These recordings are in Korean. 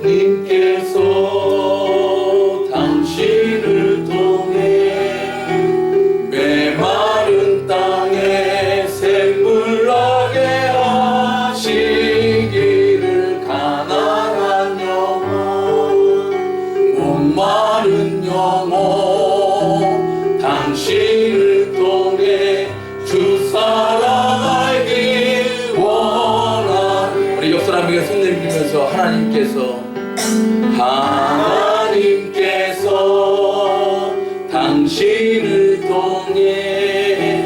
님께서 당신을 통해 메마른 땅에 샘물 나게 하시기를 가난한 영혼 목마른 영혼 당신을 통해 주 사랑 알기 원하니. 우리 옆 사람에게 손 내밀면서 하나님께서 당신을 통해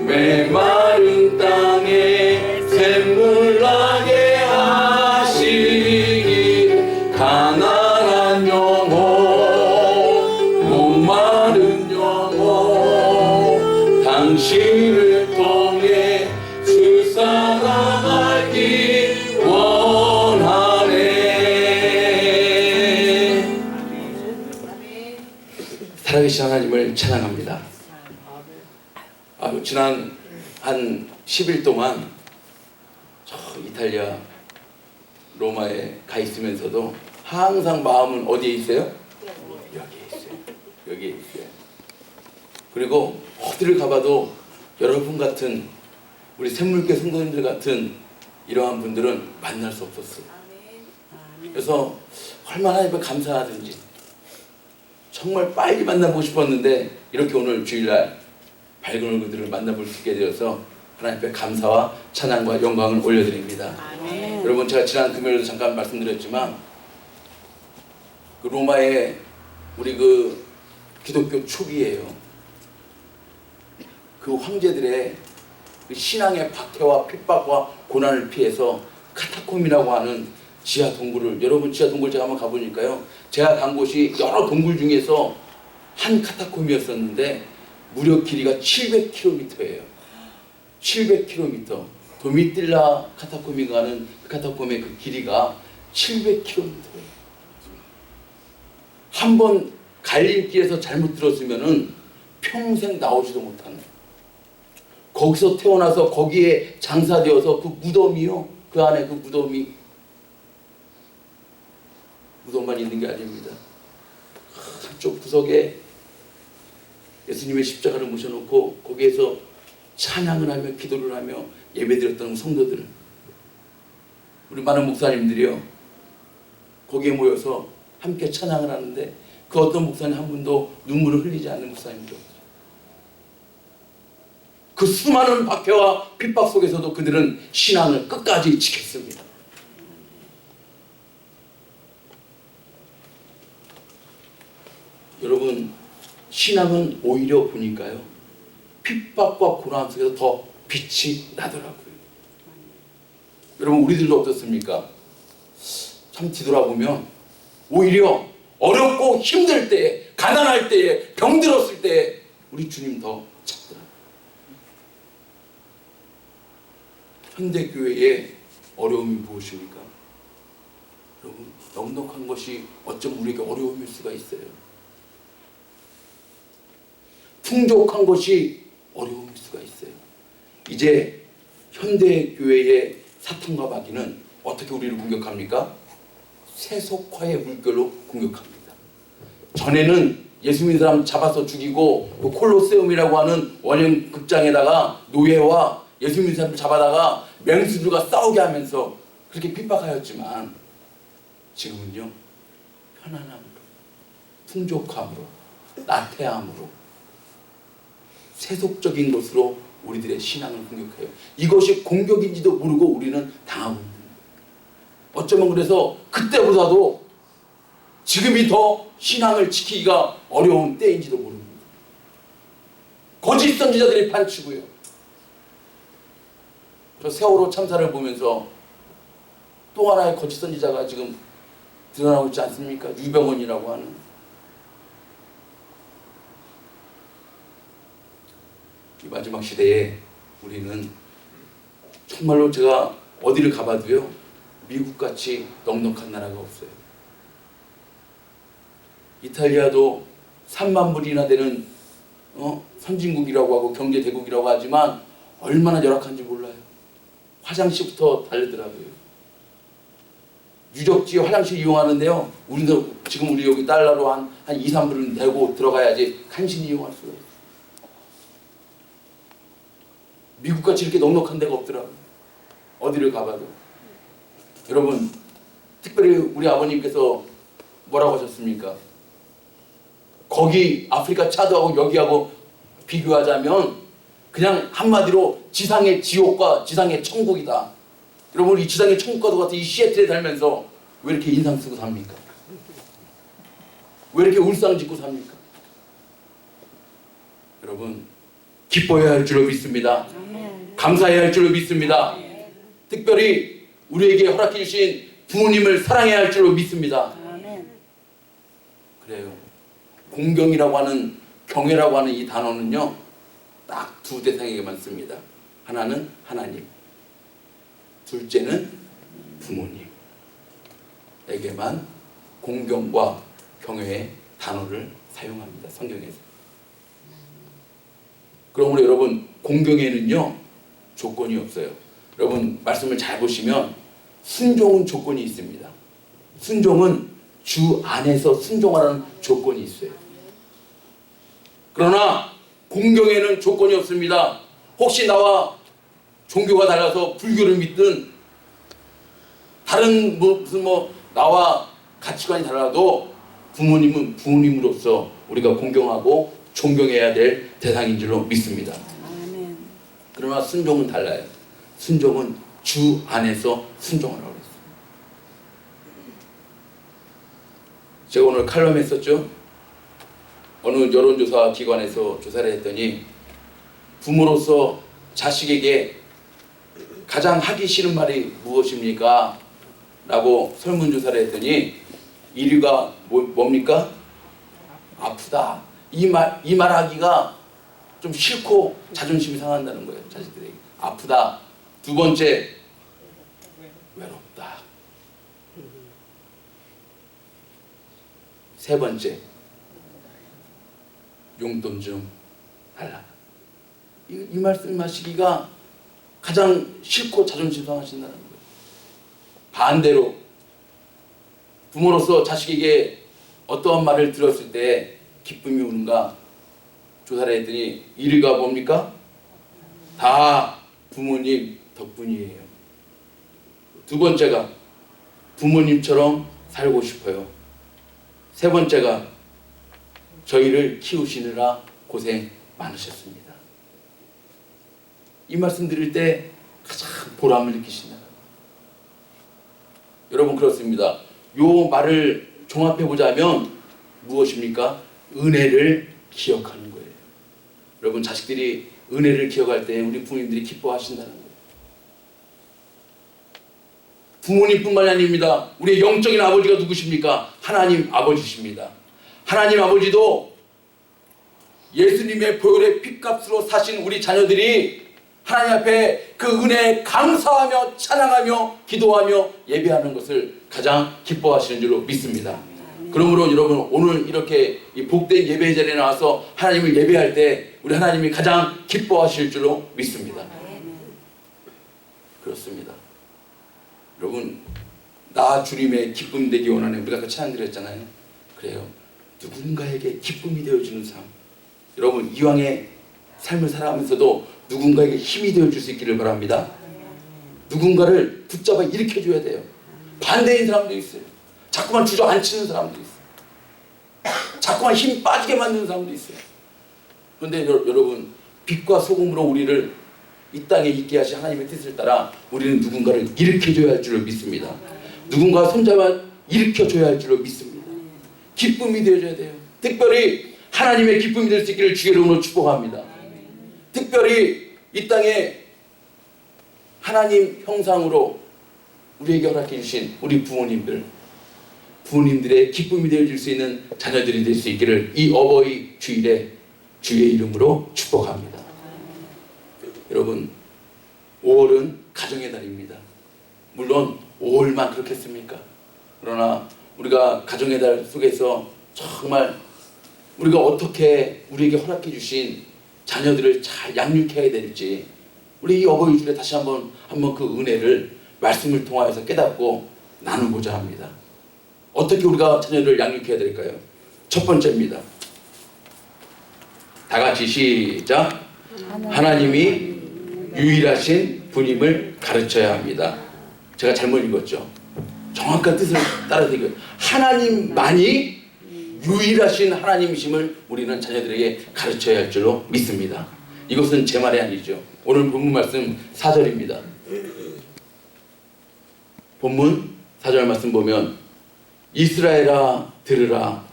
메마른 땅에 샘물 나게 하시기 가난한 영혼 목마른 영혼 당신을 통해 주 사랑 알기 원하네. 살아계신 하나님을 찬양합니다. 지난 한 10일 동안 저 이탈리아 로마에 가 있으면서도 항상 마음은 어디에 있어요? 여기에 있어요. 여기에 있어요. 그리고 어디를 가봐도 여러분 같은 우리 샘물교 성도님들 같은 이러한 분들은 만날 수 없었어요. 그래서 얼마나 하나님께 감사하든지 정말 빨리 만나보고 싶었는데 이렇게 오늘 주일날 밝은 얼굴들을 만나볼 수 있게 되어서 하나님께 감사와 찬양과 영광을 올려드립니다. 여러분, 제가 지난 금요일에도 잠깐 말씀드렸지만 그 로마의 우리 그 기독교 초기예요. 그 황제들의 그 신앙의 박해와 핍박과 고난을 피해서 카타콤이라고 하는 지하 동굴을, 여러분 지하 동굴 제가 한번 가보니까요, 제가 간 곳이 여러 동굴 중에서 한 카타콤이었었는데 무려 길이가 700km예요. 700km. 도미틸라 카타콤이 가는 그 카타콤의 그 길이가 700km예요. 한번 갈림길에서 잘못 들었으면은 평생 나오지도 못하는, 거기서 태어나서 거기에 장사되어서 그 무덤이요, 그 안에 그 무덤만 있는 게 아닙니다. 한쪽 구석에 예수님의 십자가를 모셔놓고 거기에서 찬양을 하며 기도를 하며 예배드렸던 성도들은, 우리 많은 목사님들이요 거기에 모여서 함께 찬양을 하는데 그 어떤 목사님 한 분도 눈물을 흘리지 않는 목사님들, 그 수많은 박해와 핍박 속에서도 그들은 신앙을 끝까지 지켰습니다. 여러분, 신앙은 오히려 보니까요 핍박과 고난 속에서 더 빛이 나더라고요. 여러분, 우리들도 어떻습니까? 참 뒤돌아보면 오히려 어렵고 힘들 때에, 가난할 때에, 병들었을 때에 우리 주님 더 찾더라고요. 현대교회의 어려움이 무엇입니까? 여러분, 넉넉한 것이 어쩜 우리에게 어려움일 수가 있어요. 풍족한 것이 어려움일 수가 있어요. 이제 현대교회의 사탄과 마귀는 어떻게 우리를 공격합니까? 세속화의 물결로 공격합니다. 전에는 예수 믿는 사람 잡아서 죽이고 그 콜로세움이라고 하는 원형 극장에다가 노예와 예수 믿는 사람을 잡아다가 맹수들과 싸우게 하면서 그렇게 핍박하였지만 지금은요 편안함으로, 풍족함으로, 나태함으로, 세속적인 것으로 우리들의 신앙을 공격해요. 이것이 공격인지도 모르고 우리는 당하고 있는 거예요. 어쩌면 그래서 그때보다도 지금이 더 신앙을 지키기가 어려운 때인지도 모릅니다. 거짓 선지자들이 판치고요. 저 세월호 참사를 보면서 또 하나의 거짓 선지자가 지금 드러나고 있지 않습니까? 유병원이라고 하는. 이 마지막 시대에 우리는 정말로 제가 어디를 가봐도요 미국같이 넉넉한 나라가 없어요. 이탈리아도 3만 불이나 되는 선진국이라고 하고 경제대국이라고 하지만 얼마나 열악한지 몰라요. 화장실부터 다르더라고요. 유적지 화장실 이용하는데요. 우리도 지금 우리 여기 달러로 한 2, 3불은 내고 들어가야지 간신히 이용할 수가 있어요. 미국같이 이렇게 넉넉한 데가 없더라고요. 어디를 가봐도. 여러분, 특별히 우리 아버님께서 뭐라고 하셨습니까? 거기 아프리카 차드하고 여기하고 비교하자면 그냥 한마디로 지상의 지옥과 지상의 천국이다. 여러분, 이 지상의 천국과도 같은 이 시애틀에 살면서 왜 이렇게 인상 쓰고 삽니까? 왜 이렇게 울상 짓고 삽니까? 여러분, 기뻐해야 할 줄로 믿습니다. 감사해야 할 줄로 믿습니다. 특별히 우리에게 허락해 주신 부모님을 사랑해야 할 줄로 믿습니다. 그래요. 공경이라고 하는, 경외라고 하는 이 단어는요, 딱 두 대상에게만 씁니다. 하나는 하나님, 둘째는 부모님에게만 공경과 경외의 단어를 사용합니다. 성경에서. 그러므로 여러분, 공경에는요 조건이 없어요. 여러분, 말씀을 잘 보시면 순종은 조건이 있습니다. 순종은 주 안에서 순종하라는 조건이 있어요. 그러나 공경에는 조건이 없습니다. 혹시 나와 종교가 달라서 불교를 믿든 다른 무슨 나와 가치관이 달라도 부모님은 부모님으로서 우리가 공경하고 존경해야 될 대상인 줄로 믿습니다. 그러나 순종은 달라요. 순종은 주 안에서 순종하라고 했어요. 제가 오늘 칼럼에 썼죠. 어느 여론조사 기관에서 조사를 했더니 부모로서 자식에게 가장 하기 싫은 말이 무엇입니까? 라고 설문조사를 했더니 1위가 뭡니까? 아프다. 이 말하기가 좀 싫고 자존심이 상한다는 거예요. 자식들에게. 아프다. 두 번째, 외롭다. 세 번째, 용돈 좀 달라. 이 말씀하시기가 가장 싫고 자존심 상하신다는 거예요. 반대로 부모로서 자식에게 어떠한 말을 들었을 때 기쁨이 오는가 조사를 했더니 1위가 뭡니까? 다 부모님 덕분이에요. 두 번째가 부모님처럼 살고 싶어요. 세 번째가 저희를 키우시느라 고생 많으셨습니다. 이 말씀 드릴 때 가장 보람을 느끼신다. 여러분, 그렇습니다. 요 말을 종합해 보자면 무엇입니까? 은혜를 기억하는 거예요. 여러분, 자식들이 은혜를 기억할 때 우리 부모님들이 기뻐하신다는 거예요. 부모님뿐만이 아닙니다. 우리의 영적인 아버지가 누구십니까? 하나님 아버지십니다. 하나님 아버지도 예수님의 보혈의 피값으로 사신 우리 자녀들이 하나님 앞에 그 은혜에 감사하며 찬양하며 기도하며 예배하는 것을 가장 기뻐하시는 줄로 믿습니다. 그러므로 여러분, 오늘 이렇게 이 복된 예배 자리에 나와서 하나님을 예배할 때 우리 하나님이 가장 기뻐하실 줄로 믿습니다. 그렇습니다. 여러분, 나 주님의 기쁨 되기 원하네. 우리가 아까 찬양 드렸잖아요. 그래요. 누군가에게 기쁨이 되어주는 삶. 여러분, 이왕의 삶을 살아가면서도 누군가에게 힘이 되어줄 수 있기를 바랍니다. 누군가를 붙잡아 일으켜줘야 돼요. 반대인 사람도 있어요. 자꾸만 주저앉히는 사람도 있어요. 자꾸만 힘 빠지게 만드는 사람도 있어요. 그런데 여러분, 빛과 소금으로 우리를 이 땅에 있게 하신 하나님의 뜻을 따라 우리는 누군가를 일으켜줘야 할 줄로 믿습니다. 누군가 손잡아 일으켜줘야 할 줄로 믿습니다. 기쁨이 되어줘야 돼요. 특별히 하나님의 기쁨이 될 수 있기를 주의 이름으로 축복합니다. 특별히 이 땅에 하나님 형상으로 우리에게 허락해 주신 우리 부모님들의 기쁨이 되어줄 수 있는 자녀들이 될 수 있기를 이 어버이 주일에 주의 이름으로 축복합니다. 여러분, 5월은 가정의 달입니다. 물론 5월만 그렇겠습니까? 그러나 우리가 가정의 달 속에서 정말 우리가 어떻게 우리에게 허락해 주신 자녀들을 잘 양육해야 될지 우리 이 어버이 주일에 다시 한번 그 은혜를 말씀을 통하여서 깨닫고 나누고자 합니다. 어떻게 우리가 자녀를 양육해야 될까요? 첫 번째입니다. 다 같이 시작. 하나님이 유일하신 분임을 가르쳐야 합니다. 제가 잘못 읽었죠? 정확한 뜻을 따라서 읽어요. 하나님만이 유일하신 하나님이심을 우리는 자녀들에게 가르쳐야 할 줄로 믿습니다. 이것은 제 말이 아니죠. 오늘 본문 말씀 4절입니다. 본문 4절 말씀 보면 이스라엘아 들으라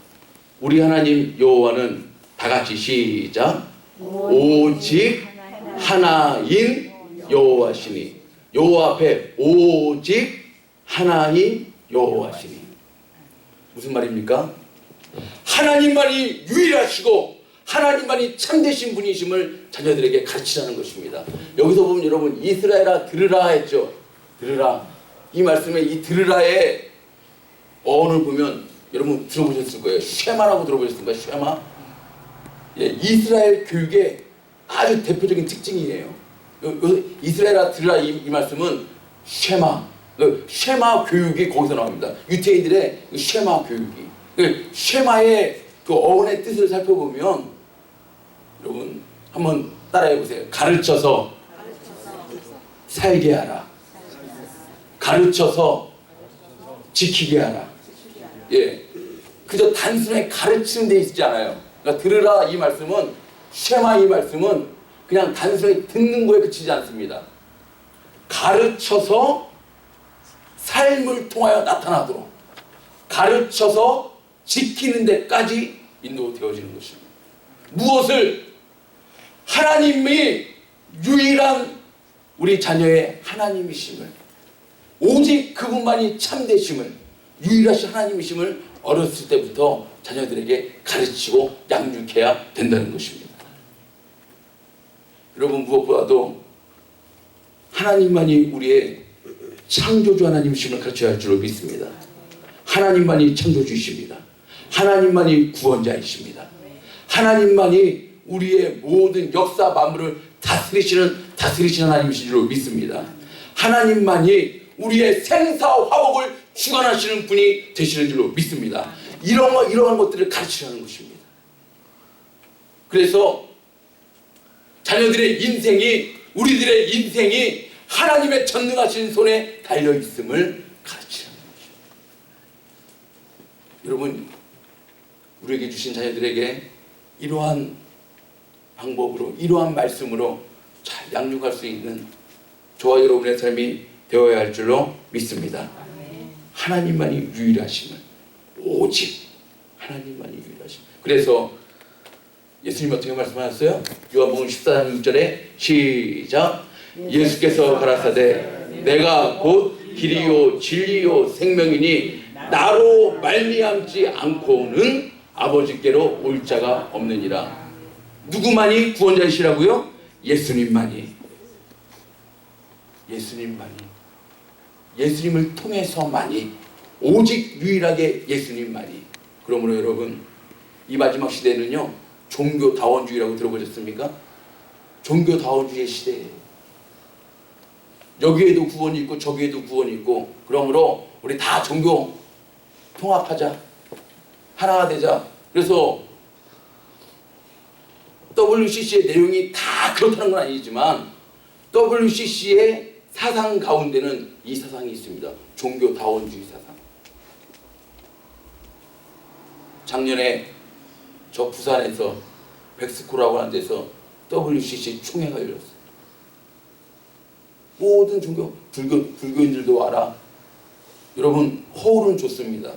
우리 하나님 여호와는 다 같이 시작. 오직 하나인 여호와시니. 여호와 앞에 오직 하나인 여호와시니. 무슨 말입니까? 하나님만이 유일하시고 하나님만이 참되신 분이심을 자녀들에게 가르치라는 것입니다. 여기서 보면 여러분 이스라엘아 들으라 했죠. 들으라. 이 말씀에 이 들으라의 어원을 보면 여러분 들어보셨을 거예요. 쉐마라고 들어보셨을 거예요. 쉐마. 예, 이스라엘 교육의 아주 대표적인 특징이에요. 이스라엘아 들으라 이 말씀은 쉐마. 쉐마 교육이 거기서 나옵니다. 유태인들의 쉐마 교육이. 쉐마의 그 어원의 뜻을 살펴보면 여러분 한번 따라해 보세요. 가르쳐서 살게 하라. 가르쳐서 지키게 하라. 예, 그저 단순히 가르치는 데 있지 않아요. 그러니까 들으라 이 말씀은 쉐마 이 말씀은 그냥 단순히 듣는 거에 그치지 않습니다. 가르쳐서 삶을 통하여 나타나도록 가르쳐서 지키는 데까지 인도되어지는 것입니다. 무엇을? 하나님이 유일한 우리 자녀의 하나님이심을, 오직 그분만이 참되심을, 유일하신 하나님이심을 어렸을 때부터 자녀들에게 가르치고 양육해야 된다는 것입니다. 여러분 무엇보다도 하나님만이 우리의 창조주 하나님이심을 가르쳐야 할 줄로 믿습니다. 하나님만이 창조주이십니다. 하나님만이 구원자이십니다. 하나님만이 우리의 모든 역사 만물을 다스리시는 하나님이신 줄로 믿습니다. 하나님만이 우리의 생사 화복을 주관하시는 분이 되시는 줄로 믿습니다. 이러한 것들을 가르치라는 것입니다. 그래서 자녀들의 인생이, 우리들의 인생이 하나님의 전능하신 손에 달려있음을 가르치라는 것입니다. 여러분 우리에게 주신 자녀들에게 이러한 방법으로, 이러한 말씀으로 잘 양육할 수 있는 저와 여러분의 삶이 되어야 할 줄로 믿습니다. 하나님만이 유일하심을, 오직 하나님만이 유일하심. 그래서 예수님 어떻게 말씀하셨어요? 요한복음 14장 6절에 시작. 예수께서 가라사대 내가 곧 길이요 진리요 생명이니 나로 말미암지 않고는 아버지께로 올 자가 없느니라. 누구만이 구원자이시라고요? 예수님만이. 예수님을 통해서만이, 오직 유일하게 예수님만이. 그러므로 여러분 이 마지막 시대는요 종교다원주의라고 들어보셨습니까? 종교다원주의의 시대예요. 여기에도 구원이 있고 저기에도 구원이 있고, 그러므로 우리 다 종교 통합하자, 하나가 되자. 그래서 WCC의 내용이 다 그렇다는 건 아니지만 WCC의 사상 가운데는 이 사상이 있습니다. 종교다원주의 사상. 작년에 저 부산에서 백스코라고 하는 데서 WCC 총회가 열렸어요. 모든 종교, 불교인들도 와라. 여러분 허울은 좋습니다.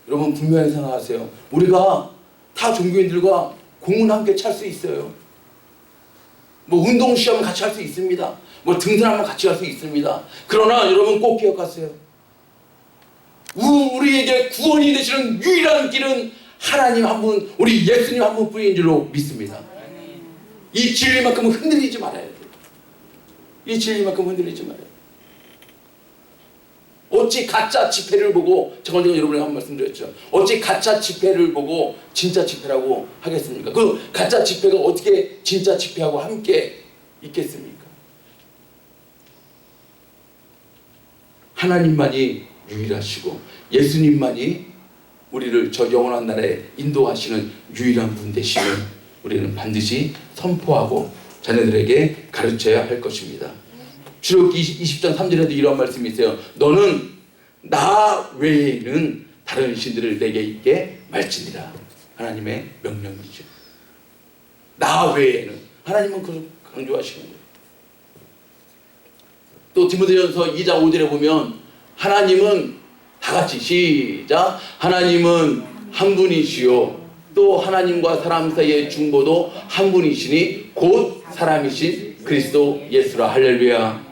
여러분 분명히 생각하세요. 우리가 타 종교인들과 공은 함께 찰 수 있어요. 뭐 운동 시험 같이 할 수 있습니다. 뭐 등산하면 같이 할 수 있습니다. 그러나 여러분 꼭 기억하세요. 우리에게 구원이 되시는 유일한 길은 하나님 한 분, 우리 예수님 한 분뿐인 줄로 믿습니다. 이 진리만큼은 흔들리지 말아야 돼요. 이 진리만큼 흔들리지 말아요. 어찌 가짜 집회를 보고, 제가 여러분에게 한 말씀 드렸죠. 어찌 가짜 집회를 보고 진짜 집회라고 하겠습니까? 그 가짜 집회가 어떻게 진짜 집회하고 함께 있겠습니까? 하나님만이 유일하시고 예수님만이 우리를 저 영원한 나라에 인도하시는 유일한 분 되심을 우리는 반드시 선포하고 자녀들에게 가르쳐야 할 것입니다. 출애굽기 20장 3절에도 이런 말씀이 있어요. 너는 나 외에는 다른 신들을 내게 있게 말지니라. 하나님의 명령이죠. 나 외에는. 하나님은 그걸 강조하시는 거예요. 또 디모데전서 2장 5절에 보면 하나님은 다 같이 시작. 하나님은 한 분이시요 또 하나님과 사람 사이의 중보도 한 분이시니 곧 사람이신 그리스도 예수라. 할렐루야.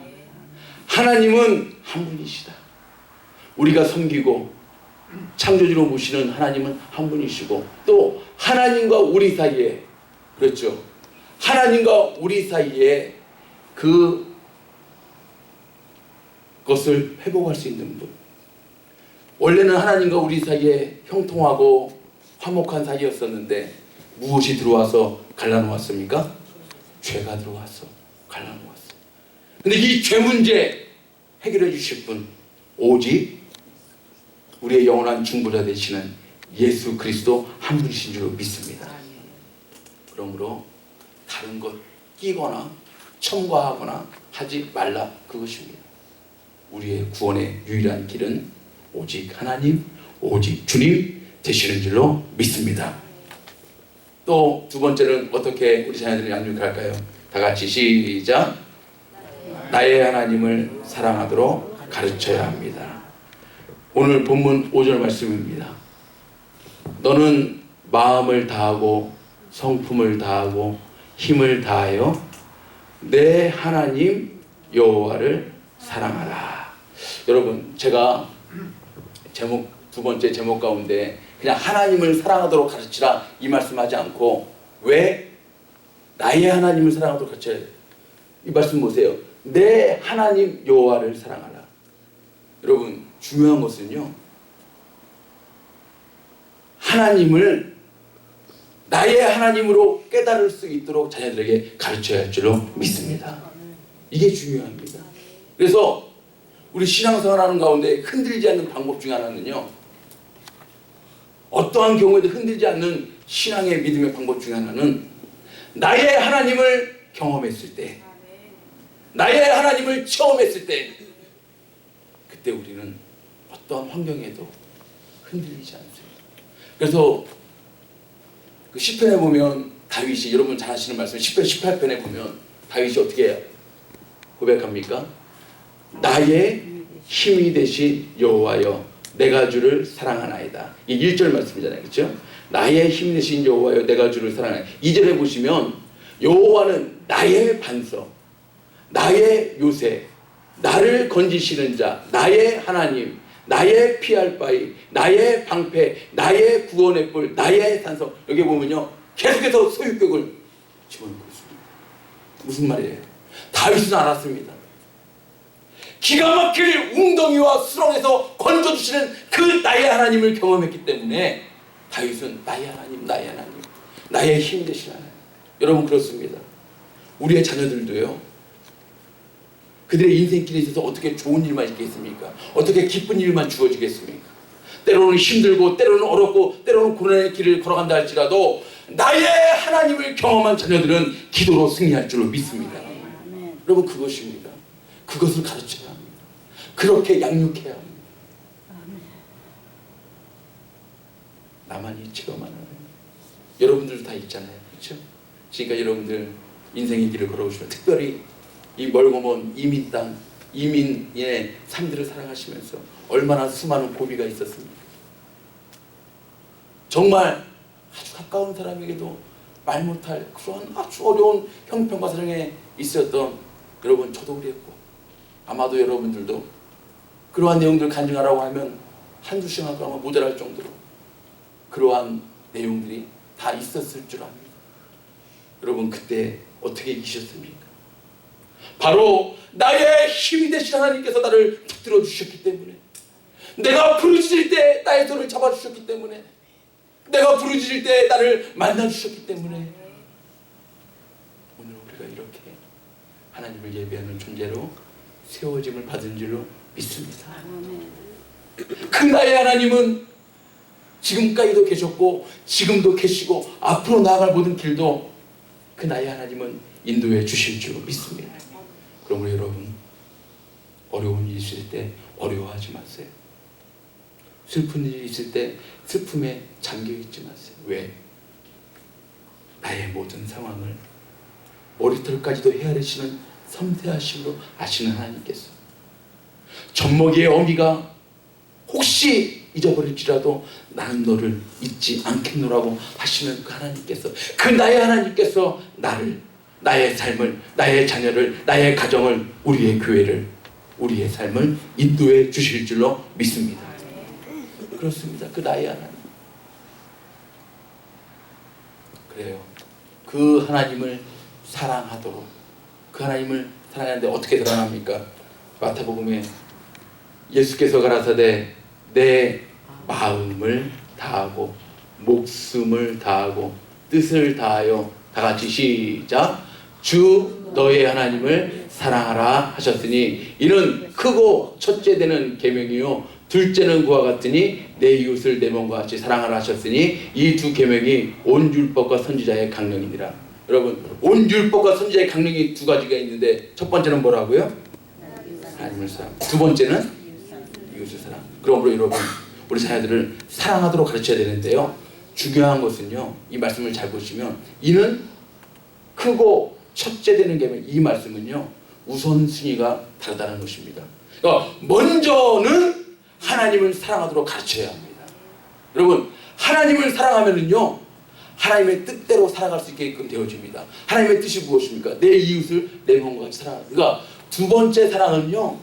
하나님은 한 분이시다. 우리가 섬기고 창조주로 모시는 하나님은 한 분이시고 또 하나님과 우리 사이에, 그렇죠, 하나님과 우리 사이에 그것을 회복할 수 있는 분. 원래는 하나님과 우리 사이에 형통하고 화목한 사이였었는데 무엇이 들어와서 갈라놓았습니까? 죄가 들어와서 갈라놓았어요. 근데 이 죄 문제 해결해 주실 분 오직 우리의 영원한 중보자 되시는 예수 그리스도 한 분이신 줄로 믿습니다. 그러므로 다른 것 끼거나 첨가하거나 하지 말라, 그것입니다. 우리의 구원의 유일한 길은 오직 하나님, 오직 주님 되시는 줄로 믿습니다. 또 두 번째는 어떻게 우리 자녀들을 양육할까요? 다 같이 시작. 나의 하나님을 사랑하도록 가르쳐야 합니다. 오늘 본문 5절 말씀입니다. 너는 마음을 다하고 성품을 다하고 힘을 다하여 내 하나님 여호와를 사랑하라. 여러분, 제가 두 번째 제목 가운데 그냥 하나님을 사랑하도록 가르치라 이 말씀하지 않고 왜 나의 하나님을 사랑하도록 가르쳐야 돼요? 이 말씀 보세요. 내 하나님 여호와를 사랑하라. 여러분, 중요한 것은요, 하나님을 나의 하나님으로 깨달을 수 있도록 자녀들에게 가르쳐야 할 줄로 믿습니다. 이게 중요합니다. 그래서 우리 신앙생활하는 가운데 흔들리지 않는 방법 중 하나는요, 어떠한 경우에도 흔들리지 않는 신앙의 믿음의 방법 중 하나는 나의 하나님을 경험했을 때, 나의 하나님을 체험했을 때, 그때 우리는 어떠한 환경에도 흔들리지 않습니다. 그래서 그 시편에 보면 다윗이, 여러분 잘 아시는 말씀, 시편 18편에 보면 다윗이 어떻게 해요? 고백합니까? 나의 힘이 되신 여호와여 내가 주를 사랑하나이다. 이 1절 말씀이잖아요. 그렇죠? 나의 힘이 되신 여호와여 내가 주를 사랑하나이다. 2절에 보시면 여호와는 나의 반석, 나의 요새, 나를 건지시는 자, 나의 하나님, 나의 피할 바위, 나의 방패, 나의 구원의 뿔, 나의 산성. 여기 보면요, 계속해서 소유격을 집어넣고 있습니다. 무슨 말이에요? 다윗은 알았습니다. 기가 막힐 웅덩이와 수렁에서 건져주시는 그 나의 하나님을 경험했기 때문에 다윗은 나의 하나님, 나의 하나님, 나의 힘 되신 하나님. 여러분, 그렇습니다. 우리의 자녀들도요, 그들의 인생길에 있어서 어떻게 좋은 일만 있겠습니까? 어떻게 기쁜 일만 주어지겠습니까? 때로는 힘들고 때로는 어렵고 때로는 고난의 길을 걸어간다 할지라도 나의 하나님을 경험한 자녀들은 기도로 승리할 줄로 믿습니다. 여러분, 그것입니다. 그것을 가르쳐야 합니다. 그렇게 양육해야 합니다. 나만 있지가 많아요. 여러분들도 다 있잖아요. 그렇죠? 그러니까 여러분들 인생의 길을 걸어오시면 특별히 이 멀고 먼 이민 땅, 이민의 삶들을 사랑하시면서 얼마나 수많은 고비가 있었습니까? 정말 아주 가까운 사람에게도 말 못할 그런 아주 어려운 형편과 사정에 있었던 여러분, 저도 그랬고 아마도 여러분들도 그러한 내용들을 간증하라고 하면 한두 시간 가면 모자랄 정도로 그러한 내용들이 다 있었을 줄 압니다. 여러분, 그때 어떻게 이기셨습니까? 바로 나의 힘이 되신 하나님께서 나를 붙들어 주셨기 때문에, 내가 부르짖을 때 나의 손을 잡아주셨기 때문에, 내가 부르짖을 때 나를 만나주셨기 때문에 오늘 우리가 이렇게 하나님을 예배하는 존재로 세워짐을 받은 줄로 믿습니다. 그 나의 하나님은 지금까지도 계셨고 지금도 계시고 앞으로 나아갈 모든 길도 그 나의 하나님은 인도해 주실 줄 믿습니다. 그러므로 여러분, 어려운 일이 있을 때 어려워하지 마세요. 슬픈 일이 있을 때 슬픔에 잠겨있지 마세요. 왜? 나의 모든 상황을 머리털까지도 헤아리시는 섬세하심으로 아시는 하나님께서, 젖먹이의 어미가 혹시 잊어버릴지라도 나는 너를 잊지 않겠노라고 하시는 그 하나님께서, 그 나의 하나님께서 나를, 나의 삶을, 나의 자녀를, 나의 가정을, 우리의 교회를, 우리의 삶을 인도해 주실 줄로 믿습니다. 그렇습니다. 그 나의 하나님. 그래요. 그 하나님을 사랑하도록, 그 하나님을 사랑하는데 어떻게 드러납니까? 마태복음에 예수께서 가라사대 내 마음을 다하고 목숨을 다하고 뜻을 다하여, 다 같이 시작, 주 너의 하나님을 사랑하라 하셨으니 이는 크고 첫째 되는 계명이요 둘째는 그와 같으니 내 이웃을 내 몸과 같이 사랑하라 하셨으니 이 두 계명이 온 율법과 선지자의 강령이니라. 여러분, 온 율법과 선지자의 강령이 두 가지가 있는데 첫 번째는 뭐라고요? 하나님을 사랑. 두 번째는 이웃을 사랑. 그러므로 여러분, 우리 자녀들을 사랑하도록 가르쳐야 되는데요, 중요한 것은요, 이 말씀을 잘 보시면 이는 크고 첫째 되는 계명, 이 말씀은요 우선순위가 다르다는 것입니다. 그러니까 먼저는 하나님을 사랑하도록 가르쳐야 합니다. 여러분, 하나님을 사랑하면은요 하나님의 뜻대로 살아갈 수 있게끔 되어집니다. 하나님의 뜻이 무엇입니까? 내 이웃을 내 몸과 같이 사랑하는. 그러니까 두 번째 사랑은요,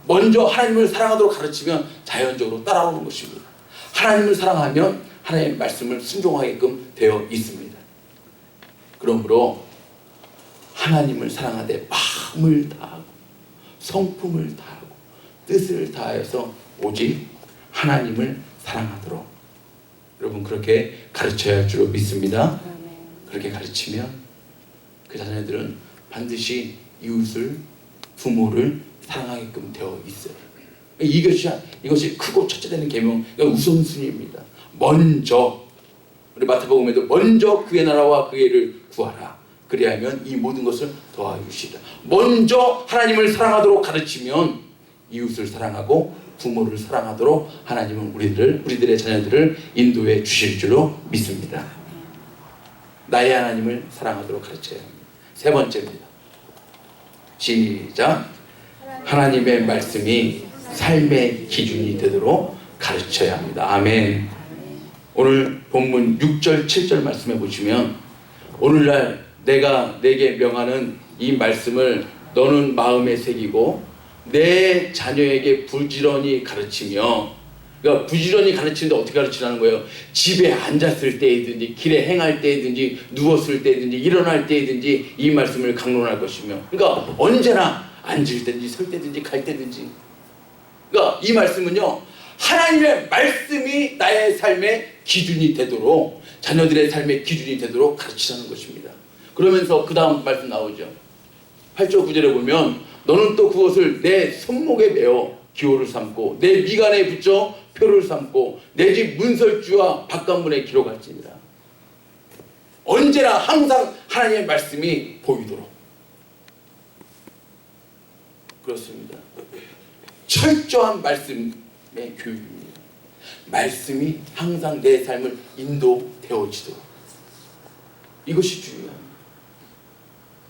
먼저 하나님을 사랑하도록 가르치면 자연적으로 따라오는 것입니다. 하나님을 사랑하면 하나님의 말씀을 순종하게끔 되어 있습니다. 그러므로 하나님을 사랑하되 마음을 다하고 성품을 다하고 뜻을 다해서 오직 하나님을 사랑하도록, 여러분 그렇게 가르쳐야 할 줄로 믿습니다. 그렇게 가르치면 그 자녀들은 반드시 이웃을, 부모를 사랑하게끔 되어 있어요. 이것이 크고 첫째 되는 계명, 우선순위입니다. 먼저, 우리 마태복음에도 먼저 그의 나라와 그의 일을 구하라. 그리하면 이 모든 것을 더하여 주시리라. 먼저 하나님을 사랑하도록 가르치면 이웃을 사랑하고 부모를 사랑하도록 하나님은 우리들의 자녀들을 인도해 주실 줄로 믿습니다. 나의 하나님을 사랑하도록 가르쳐야 합니다. 세 번째입니다. 시작. 하나님의 말씀이 삶의 기준이 되도록 가르쳐야 합니다. 아멘. 오늘 본문 6절 7절 말씀해 보시면, 오늘날 내가 내게 명하는 이 말씀을 너는 마음에 새기고 내 자녀에게 부지런히 가르치며, 그러니까 부지런히 가르치는데 어떻게 가르치라는 거예요? 집에 앉았을 때이든지 길에 행할 때이든지 누웠을 때이든지 일어날 때이든지 이 말씀을 강론할 것이며, 그러니까 언제나 앉을 때든지 설 때든지 갈 때든지, 그러니까 이 말씀은요 하나님의 말씀이 나의 삶의 기준이 되도록, 자녀들의 삶의 기준이 되도록 가르치라는 것입니다. 그러면서 그 다음 말씀 나오죠. 8절 9절에 보면 너는 또 그것을 내 손목에 메어 기호를 삼고 내 미간에 붙여 표를 삼고 내 집 문설주와 바깥문에 기록할지니라. 언제나 항상 하나님의 말씀이 보이도록. 그렇습니다. 철저한 말씀의 교육입니다. 말씀이 항상 내 삶을 인도되어지도록. 이것이 중요합니다.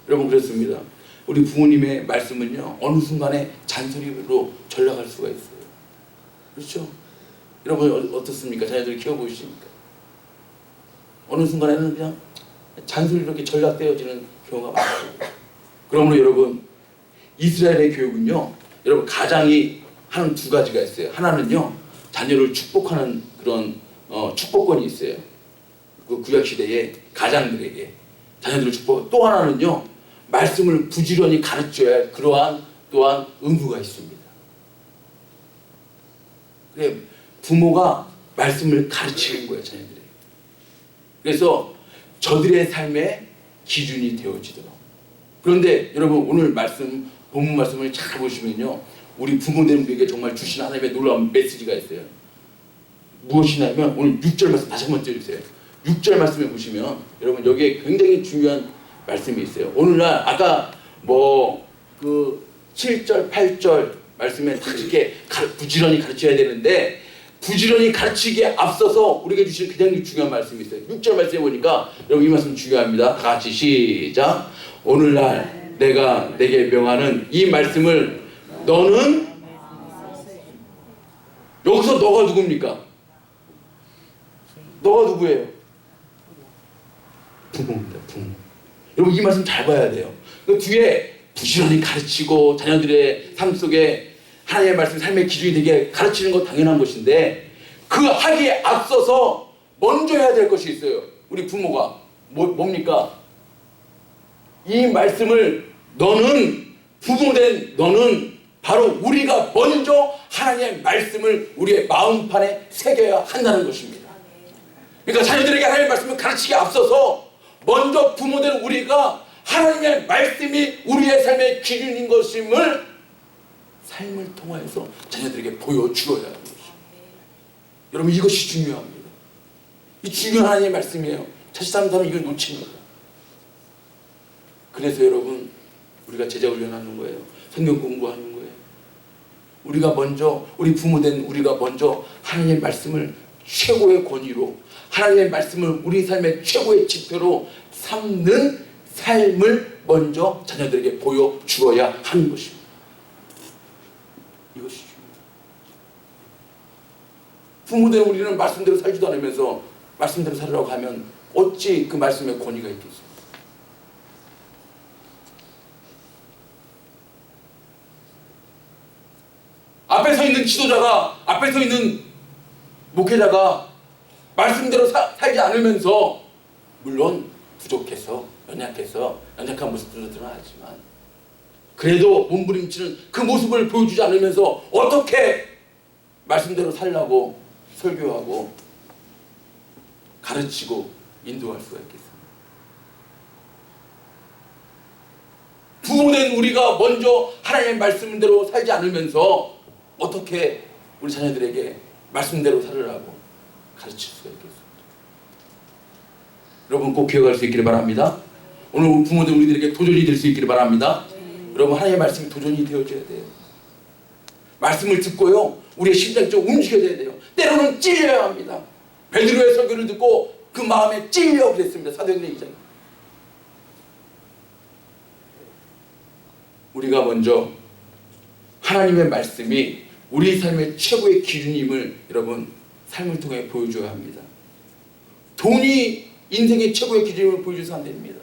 여러분 그렇습니다. 우리 부모님의 말씀은요 어느 순간에 잔소리로 전락할 수가 있어요. 그렇죠? 여러분 어떻습니까? 자녀들 키워보시니까 어느 순간에는 그냥 잔소리로 이렇게 전락되어지는 경우가 많아요. 그러므로 여러분, 이스라엘의 교육은요, 여러분 가장이 하는 두 가지가 있어요. 하나는요 자녀를 축복하는 그런 축복권이 있어요. 그 구약 시대에 가장들에게 자녀들을 축복. 또 하나는요 말씀을 부지런히 가르쳐야 할 그러한 또한 의무가 있습니다. 그래, 부모가 말씀을 가르치는 거예요, 자녀들에게. 그래서 저들의 삶의 기준이 되어지도록. 그런데 여러분 오늘 말씀, 본문 말씀을 잘 보시면요 우리 부모님 우리에게 정말 주신 하나님의 놀라운 메시지가 있어요. 무엇이냐면 오늘 6절 말씀 다시 한번 띄워주세요. 6절 말씀에 보시면 여러분 여기에 굉장히 중요한 말씀이 있어요. 오늘날 아까 그 7절 8절 말씀에 다 이렇게 부지런히 가르쳐야 되는데 부지런히 가르치기에 앞서서 우리에게 주신 굉장히 중요한 말씀이 있어요. 6절 말씀에 보니까 여러분 이 말씀 중요합니다. 다 같이 시작. 오늘날 내가 내게 명하는 이 말씀을 너는 여기서 너가 누굽니까? 너가 누구예요? 부모입니다. 부모. 여러분 이 말씀 잘 봐야 돼요. 그 뒤에 부지런히 가르치고 자녀들의 삶 속에 하나님의 말씀 삶의 기준이 되게 가르치는 건 당연한 것인데 그 하기에 앞서서 먼저 해야 될 것이 있어요. 우리 부모가 뭡니까? 이 말씀을 너는 부모된 너는 바로 우리가 먼저 하나님의 말씀을 우리의 마음판에 새겨야 한다는 것입니다. 그러니까 자녀들에게 하나님의 말씀을 가르치기에 앞서서 먼저 부모된 우리가 하나님의 말씀이 우리의 삶의 기준인 것임을 삶을 통하여서 자녀들에게 보여주어야 하는 것입니다. 여러분 이것이 중요합니다. 이 중요한 하나님의 말씀이에요. 자칫 잘못하면 이걸 놓칩니다. 그래서 여러분 우리가 제자 훈련하는 거예요. 성경 공부하는 거예요. 우리가 먼저 우리 부모된 우리가 먼저 하나님의 말씀을 최고의 권위로 하나님의 말씀을 우리 삶의 최고의 지표로 삼는 삶을 먼저 자녀들에게 보여주어야 하는 것입니다. 이것이 중요해요. 부모된 우리는 말씀대로 살지도 않으면서 말씀대로 살으라고 하면 어찌 그 말씀의 권위가 있겠어요? 앞에 서 있는 지도자가, 앞에 서 있는 목회자가 말씀대로 살지 않으면서 물론 부족해서 연약한 모습들도 드러나지만 그래도 몸부림치는 그 모습을 보여주지 않으면서 어떻게 말씀대로 살라고 설교하고 가르치고 인도할 수가 있겠습니까? 부모된 우리가 먼저 하나님의 말씀대로 살지 않으면서 어떻게 우리 자녀들에게 말씀대로 살으라고 가르칠 수가 있겠습니까? 여러분 꼭 기억할 수 있기를 바랍니다. 오늘 부모들 우리들에게 도전이 될 수 있기를 바랍니다. 여러분 하나님의 말씀이 도전이 되어줘야 돼요. 말씀을 듣고요 우리의 심장이 좀 움직여야 돼요. 때로는 찔려야 합니다. 베드로의 설교를 듣고 그 마음에 찔려 그랬습니다. 사도행전 2장. 우리가 먼저 하나님의 말씀이 우리 삶의 최고의 기준임을 여러분 삶을 통해 보여줘야 합니다. 돈이 인생의 최고의 기준임을 보여줘서 안 됩니다.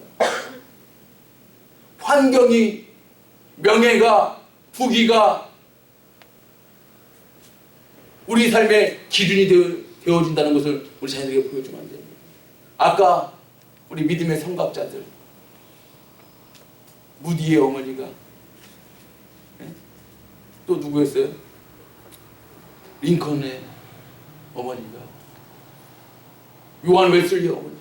환경이, 명예가, 부귀가 우리 삶의 기준이 되어진다는 것을 우리 자녀들에게 보여주면 안 됩니다. 아까 우리 믿음의 성각자들 무디의 어머니가 또 누구였어요? 링컨의 어머니가 요한 웨슬리 어머니.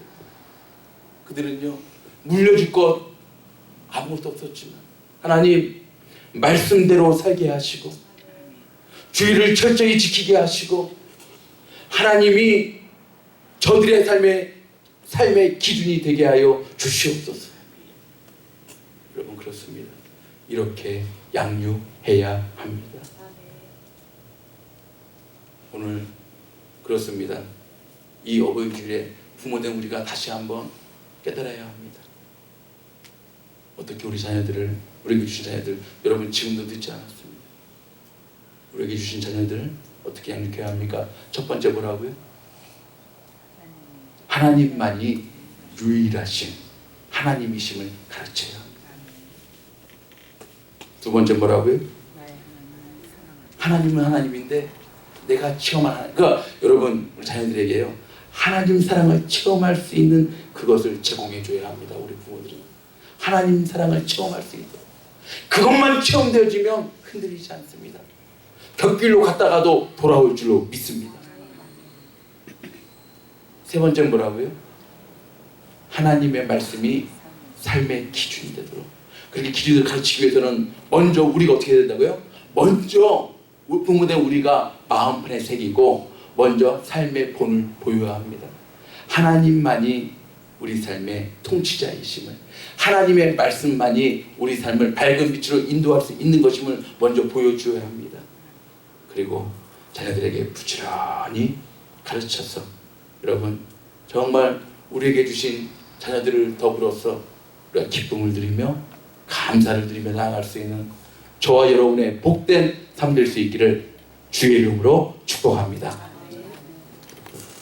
그들은요 물려줄 것 아무것도 없었지만 하나님 말씀대로 살게 하시고 주의를 철저히 지키게 하시고 하나님이 저들의 삶의 기준이 되게 하여 주시옵소서. 여러분 그렇습니다. 이렇게 양육해야 합니다. 오늘 그렇습니다. 이 어버이주일에 부모된 우리가 다시 한번 깨달아야 합니다. 어떻게 우리 자녀들을, 우리에게 주신 자녀들, 여러분 지금도 늦지 않았습니다. 우리에게 주신 자녀들 어떻게 양육해야 합니까? 첫 번째 뭐라고요? 하나님만이 유일하신 하나님이심을 가르쳐야 합니다. 두 번째 뭐라고요? 하나님은 하나님인데 내가 체험한 하나님. 그러니까 여러분 우리 자녀들에게요 하나님 사랑을 체험할 수 있는 그것을 제공해 줘야 합니다. 우리 부모들은 하나님 사랑을 체험할 수 있도록 그것만 체험되어지면 흔들리지 않습니다. 곁길로 갔다가도 돌아올 줄로 믿습니다. 세 번째 뭐라고요? 하나님의 말씀이 삶의 기준이 되도록. 그렇게 기준을 가르치기 위해서는 먼저 우리가 어떻게 해야 된다고요? 먼저 부모된 우리가 마음판에 새기고 먼저 삶의 본을 보여야 합니다. 하나님만이 우리 삶의 통치자이심을, 하나님의 말씀만이 우리 삶을 밝은 빛으로 인도할 수 있는 것임을 먼저 보여주어야 합니다. 그리고 자녀들에게 부지런히 가르쳐서, 여러분 정말 우리에게 주신 자녀들을 더불어서 우리가 기쁨을 드리며 감사를 드리며 나아갈 수 있는 저와 여러분의 복된 삶 될 수 있기를 주의 이름으로 축복합니다.